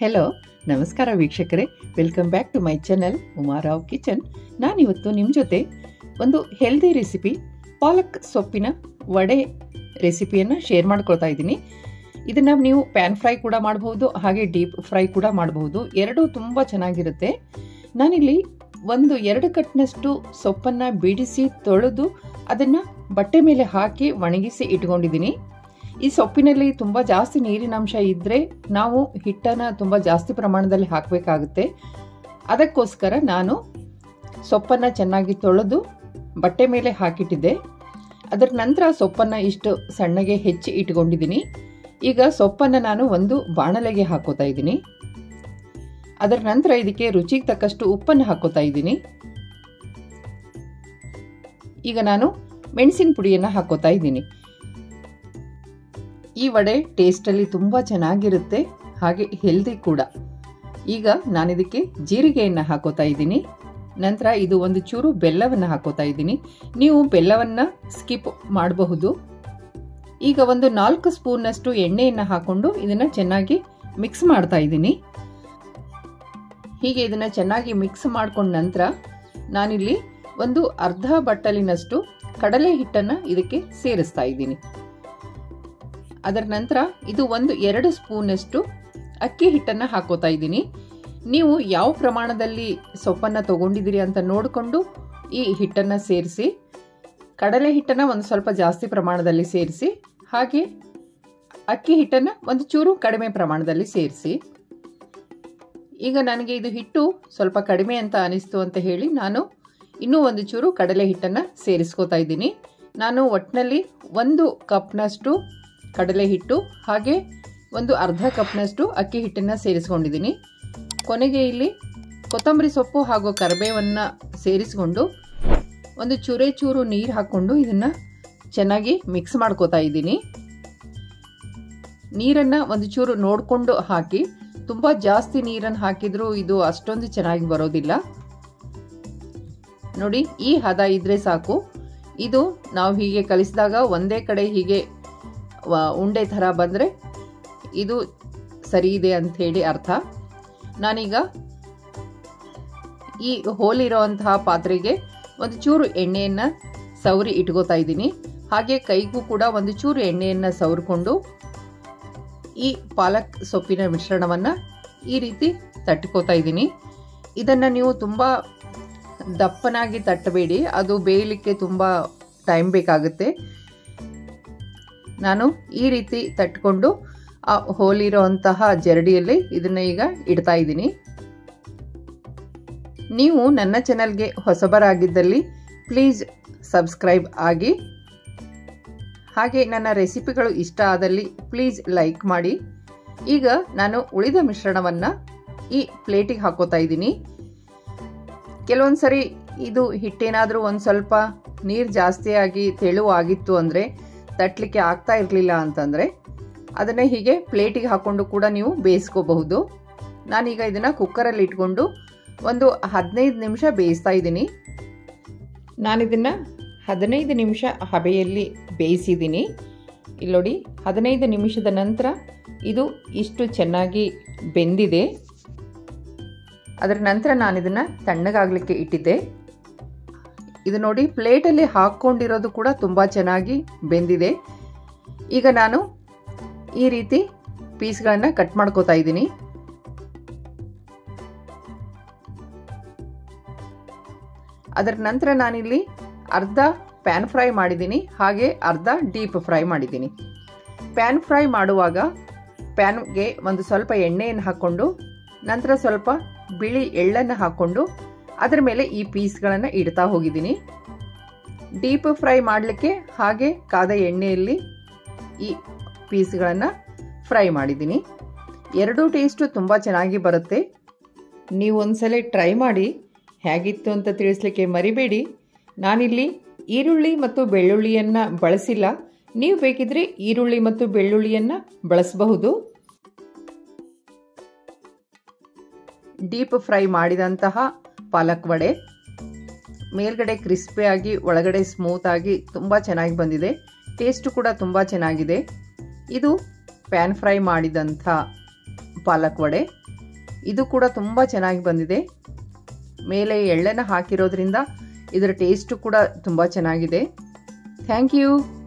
Hello, ನಮಸ್ಕಾರ ವೀಕ್ಷಕರೇ. Welcome back to my channel Umarao kitchen. ನಾನಿವತ್ತು ನಿಮ್ಮ ಜೊತೆ ಒಂದು ಹೆಲ್ದಿ ರೆಸಿಪಿ ಪಾಲಕ್ ಸೊಪ್ಪಿನ ವಡೆ ರೆಸಿಪಿಯನ್ನು ಶೇರ್ ಮಾಡ್ಕೊಳ್ತಾ ಇದ್ದೀನಿ. ಇದನ್ನು ನೀವು ಪ್ಯಾನ್ ಫ್ರೈ ಕೂಡ ಮಾಡಬಹುದು, ಹಾಗೆ ಡೀಪ್ ಫ್ರೈ ಕೂಡ ಮಾಡಬಹುದು. ಎರಡೂ ತುಂಬ ಚೆನ್ನಾಗಿರುತ್ತೆ. ನಾನಿಲ್ಲಿ 1-2 ಕಟ್ನಷ್ಟು ಸೊಪ್ಪನ್ನು ಬಿಡಿಸಿ ತೊಳೆದು ಅದನ್ನು ಬಟ್ಟೆ ಮೇಲೆ ಹಾಕಿ ಒಣಗಿಸಿ ಇಟ್ಕೊಂಡಿದ್ದೀನಿ. ಈ ಸೊಪ್ಪಿನಲ್ಲಿ ತುಂಬ ಜಾಸ್ತಿ ನೀರಿನಾಂಶ ಇದ್ದರೆ ನಾವು ಹಿಟ್ಟನ್ನು ತುಂಬ ಜಾಸ್ತಿ ಪ್ರಮಾಣದಲ್ಲಿ ಹಾಕಬೇಕಾಗುತ್ತೆ. ಅದಕ್ಕೋಸ್ಕರ ನಾನು ಸೊಪ್ಪನ್ನು ಚೆನ್ನಾಗಿ ತೊಳೆದು ಬಟ್ಟೆ ಮೇಲೆ ಹಾಕಿಟ್ಟಿದ್ದೆ. ಅದರ ನಂತರ ಸೊಪ್ಪನ್ನು ಇಷ್ಟು ಸಣ್ಣಗೆ ಹೆಚ್ಚಿ ಇಟ್ಕೊಂಡಿದ್ದೀನಿ. ಈಗ ಸೊಪ್ಪನ್ನು ನಾನು ಒಂದು ಬಾಣಲೆಗೆ ಹಾಕೋತಾ ಇದ್ದೀನಿ. ಅದರ ನಂತರ ಇದಕ್ಕೆ ರುಚಿಗೆ ತಕ್ಕಷ್ಟು ಉಪ್ಪನ್ನು ಹಾಕೋತಾ ಇದ್ದೀನಿ. ಈಗ ನಾನು ಮೆಣಸಿನ ಪುಡಿಯನ್ನು ಹಾಕೋತಾ ಇದ್ದೀನಿ. ಈ ವಡೆ ಟೇಸ್ಟಲ್ಲಿ ತುಂಬ ಚೆನ್ನಾಗಿರುತ್ತೆ, ಹಾಗೆ ಹೆಲ್ದಿ ಕೂಡ. ಈಗ ನಾನಿದಕ್ಕೆ ಜೀರಿಗೆಯನ್ನು ಹಾಕೋತಾ ಇದ್ದೀನಿ. ನಂತರ ಇದು ಒಂದು ಚೂರು ಬೆಲ್ಲವನ್ನು ಹಾಕೋತಾ ಇದ್ದೀನಿ. ನೀವು ಬೆಲ್ಲವನ್ನು ಸ್ಕಿಪ್ ಮಾಡಬಹುದು. ಈಗ ಒಂದು 4 ಸ್ಪೂನ್ನಷ್ಟು ಎಣ್ಣೆಯನ್ನು ಹಾಕೊಂಡು ಇದನ್ನು ಚೆನ್ನಾಗಿ ಮಿಕ್ಸ್ ಮಾಡ್ತಾ ಇದ್ದೀನಿ. ಹೀಗೆ ಇದನ್ನು ಚೆನ್ನಾಗಿ ಮಿಕ್ಸ್ ಮಾಡ್ಕೊಂಡ ನಂತರ ನಾನಿಲ್ಲಿ ಒಂದು ಅರ್ಧ ಬಟ್ಟಲಿನಷ್ಟು ಕಡಲೆ ಹಿಟ್ಟನ್ನು ಇದಕ್ಕೆ ಸೇರಿಸ್ತಾ ಇದ್ದೀನಿ. ಅದರ ನಂತರ ಇದು 1-2 ಸ್ಪೂನಷ್ಟು ಅಕ್ಕಿ ಹಿಟ್ಟನ್ನು ಹಾಕೋತಾ ಇದ್ದೀನಿ. ನೀವು ಯಾವ ಪ್ರಮಾಣದಲ್ಲಿ ಸೊಪ್ಪನ್ನು ತಗೊಂಡಿದ್ದೀರಿ ಅಂತ ನೋಡಿಕೊಂಡು ಈ ಹಿಟ್ಟನ್ನು ಸೇರಿಸಿ. ಕಡಲೆ ಹಿಟ್ಟನ್ನು ಒಂದು ಸ್ವಲ್ಪ ಜಾಸ್ತಿ ಪ್ರಮಾಣದಲ್ಲಿ ಸೇರಿಸಿ, ಹಾಗೆ ಅಕ್ಕಿ ಹಿಟ್ಟನ್ನು ಒಂದು ಚೂರು ಕಡಿಮೆ ಪ್ರಮಾಣದಲ್ಲಿ ಸೇರಿಸಿ. ಈಗ ನನಗೆ ಇದು ಹಿಟ್ಟು ಸ್ವಲ್ಪ ಕಡಿಮೆ ಅಂತ ಅನಿಸ್ತು ಅಂತ ಹೇಳಿ ನಾನು ಇನ್ನೂ ಒಂದು ಚೂರು ಕಡಲೆ ಹಿಟ್ಟನ್ನು ಸೇರಿಸ್ಕೋತಾ ಇದ್ದೀನಿ. ನಾನು ಒಟ್ಟಿನಲ್ಲಿ 1 ಕಪ್ನಷ್ಟು ಕಡಲೆ ಹಿಟ್ಟು ಹಾಗೆ ಒಂದು ಅರ್ಧ ಕಪ್ನಷ್ಟು ಅಕ್ಕಿ ಹಿಟ್ಟನ್ನು ಸೇರಿಸ್ಕೊಂಡಿದ್ದೀನಿ. ಕೊನೆಗೆ ಇಲ್ಲಿ ಕೊತ್ತಂಬರಿ ಸೊಪ್ಪು ಹಾಗೂ ಕರಿಬೇವನ್ನು ಸೇರಿಸ್ಕೊಂಡು ಒಂದು ಚೂರು ನೀರು ಹಾಕ್ಕೊಂಡು ಇದನ್ನು ಚೆನ್ನಾಗಿ ಮಿಕ್ಸ್ ಮಾಡ್ಕೋತಾ ಇದ್ದೀನಿ. ನೀರನ್ನು ಒಂದು ಚೂರು ನೋಡಿಕೊಂಡು ಹಾಕಿ. ತುಂಬ ಜಾಸ್ತಿ ನೀರನ್ನು ಹಾಕಿದರೂ ಇದು ಅಷ್ಟೊಂದು ಚೆನ್ನಾಗಿ ಬರೋದಿಲ್ಲ. ನೋಡಿ, ಈ ಹದ ಇದ್ರೆ ಸಾಕು. ಇದು ನಾವು ಹೀಗೆ ಕಲಿಸಿದಾಗ ಒಂದೇ ಕಡೆ ಹೀಗೆ ಉಂಡೆ ಥರ ಬಂದರೆ ಇದು ಸರಿ ಇದೆ ಅಂಥೇಳಿ ಅರ್ಥ. ನಾನೀಗ ಈ ಹೋಲಿರೋಂತಹ ಪಾತ್ರೆಗೆ ಒಂದು ಚೂರು ಎಣ್ಣೆಯನ್ನು ಸವರಿ ಇಟ್ಕೋತಾ ಇದ್ದೀನಿ. ಹಾಗೆ ಕೈಗೂ ಕೂಡ ಒಂದು ಚೂರು ಎಣ್ಣೆಯನ್ನು ಸವರ್ಕೊಂಡು ಈ ಪಾಲಕ್ ಸೊಪ್ಪಿನ ಮಿಶ್ರಣವನ್ನು ಈ ರೀತಿ ತಟ್ಕೋತಾ ಇದ್ದೀನಿ. ಇದನ್ನು ನೀವು ತುಂಬ ದಪ್ಪನಾಗಿ ತಟ್ಟಬೇಡಿ, ಅದು ಬೇಯಲಿಕ್ಕೆ ತುಂಬ ಟೈಮ್ ಬೇಕಾಗುತ್ತೆ. ನಾನು ಈ ರೀತಿ ತಟ್ಕೊಂಡು ಆ ಹೋಲಿರೋಂತಹ ಜರಡಿಯಲ್ಲಿ ಇದನ್ನು ಈಗ ಇಡ್ತಾ ಇದ್ದೀನಿ. ನೀವು ನನ್ನ ಚಾನಲ್ಗೆ ಹೊಸಬರಾಗಿದ್ದಲ್ಲಿ ಪ್ಲೀಸ್ ಸಬ್ಸ್ಕ್ರೈಬ್ ಆಗಿ, ಹಾಗೆ ನನ್ನ ರೆಸಿಪಿಗಳು ಇಷ್ಟ ಆದಲ್ಲಿ ಪ್ಲೀಸ್ ಲೈಕ್ ಮಾಡಿ. ಈಗ ನಾನು ಉಳಿದ ಮಿಶ್ರಣವನ್ನು ಈ ಪ್ಲೇಟಿಗೆ ಹಾಕೋತಾ ಇದ್ದೀನಿ. ಕೆಲವೊಂದು ಸರಿ ಇದು ಹಿಟ್ಟೇನಾದರೂ ಒಂದು ಸ್ವಲ್ಪ ನೀರು ಜಾಸ್ತಿಯಾಗಿ ತೆಳುವಾಗಿತ್ತು ಅಂದರೆ, ತಟ್ಟಲಿಕ್ಕೆ ಆಗ್ತಾ ಇರಲಿಲ್ಲ ಅಂತಂದರೆ ಅದನ್ನೇ ಹೀಗೆ ಪ್ಲೇಟಿಗೆ ಹಾಕ್ಕೊಂಡು ಕೂಡ ನೀವು ಬೇಯಿಸ್ಕೋಬಹುದು. ನಾನೀಗ ಇದನ್ನು ಕುಕ್ಕರಲ್ಲಿ ಇಟ್ಕೊಂಡು ಒಂದು 15 ನಿಮಿಷ ಬೇಯಿಸ್ತಾ ಇದ್ದೀನಿ. ನಾನಿದನ್ನು 15 ನಿಮಿಷ ಹಬೆಯಲ್ಲಿ ಬೇಯಿಸಿದ್ದೀನಿ. ಇಲ್ಲಿ ನೋಡಿ, 15 ನಿಮಿಷದ ನಂತರ ಇದು ಇಷ್ಟು ಚೆನ್ನಾಗಿ ಬೆಂದಿದೆ. ಅದರ ನಂತರ ನಾನಿದನ್ನು ತಣ್ಣಗಾಗಲಿಕ್ಕೆ ಇಟ್ಟಿದ್ದೆ. ಇದು ನೋಡಿ, ಪ್ಲೇಟಲ್ಲಿ ಹಾಕ್ಕೊಂಡಿರೋದು ಕೂಡ ತುಂಬ ಚೆನ್ನಾಗಿ ಬೆಂದಿದೆ. ಈಗ ನಾನು ಈ ರೀತಿ ಪೀಸ್ಗಳನ್ನು ಕಟ್ ಮಾಡ್ಕೋತಾ ಇದ್ದೀನಿ. ಅದರ ನಂತರ ನಾನಿಲ್ಲಿ ಅರ್ಧ ಪ್ಯಾನ್ ಫ್ರೈ ಮಾಡಿದ್ದೀನಿ, ಹಾಗೆ ಅರ್ಧ ಡೀಪ್ ಫ್ರೈ ಮಾಡಿದ್ದೀನಿ. ಪ್ಯಾನ್ ಫ್ರೈ ಮಾಡುವಾಗ ಪ್ಯಾನ್ಗೆ ಒಂದು ಸ್ವಲ್ಪ ಎಣ್ಣೆಯನ್ನು ಹಾಕ್ಕೊಂಡು ನಂತರ ಸ್ವಲ್ಪ ಬಿಳಿ ಎಳ್ಳನ್ನು ಹಾಕ್ಕೊಂಡು ಅದರ ಮೇಲೆ ಈ ಪೀಸ್ಗಳನ್ನು ಇಡ್ತಾ ಹೋಗಿದ್ದೀನಿ. ಡೀಪ್ ಫ್ರೈ ಮಾಡಲಿಕ್ಕೆ ಹಾಗೆ ಕಾದ ಎಣ್ಣೆಯಲ್ಲಿ ಈ ಪೀಸ್ಗಳನ್ನು ಫ್ರೈ ಮಾಡಿದ್ದೀನಿ. ಎರಡೂ ಟೇಸ್ಟು ತುಂಬ ಚೆನ್ನಾಗಿ ಬರುತ್ತೆ. ನೀವು ಒಂದ್ಸಲ ಟ್ರೈ ಮಾಡಿ, ಹೇಗಿತ್ತು ಅಂತ ತಿಳಿಸ್ಲಿಕ್ಕೆ ಮರಿಬೇಡಿ. ನಾನಿಲ್ಲಿ ಈರುಳ್ಳಿ ಮತ್ತು ಬೆಳ್ಳುಳ್ಳಿಯನ್ನು ಬಳಸಿಲ್ಲ. ನೀವು ಬೇಕಿದ್ರೆ ಈರುಳ್ಳಿ ಮತ್ತು ಬೆಳ್ಳುಳ್ಳಿಯನ್ನು ಬಳಸಬಹುದು. ಡೀಪ್ ಫ್ರೈ ಮಾಡಿದಂತಹ ಪಾಲಕ್ ವಡೆ ಮೇಲ್ಗಡೆ ಕ್ರಿಸ್ಪಿಯಾಗಿ ಒಳಗಡೆ ಸ್ಮೂತ್ ಆಗಿ ತುಂಬ ಚೆನ್ನಾಗಿ ಬಂದಿದೆ. ಟೇಸ್ಟ್ ಕೂಡ ತುಂಬ ಚೆನ್ನಾಗಿದೆ. ಇದು ಪ್ಯಾನ್ ಫ್ರೈ ಮಾಡಿದಂಥ ಪಾಲಕ್ ವಡೆ. ಇದು ಕೂಡ ತುಂಬ ಚೆನ್ನಾಗಿ ಬಂದಿದೆ. ಮೇಲೆ ಎಳ್ಳನ್ನು ಹಾಕಿರೋದ್ರಿಂದ ಇದರ ಟೇಸ್ಟು ಕೂಡ ತುಂಬ ಚೆನ್ನಾಗಿದೆ. Thank you.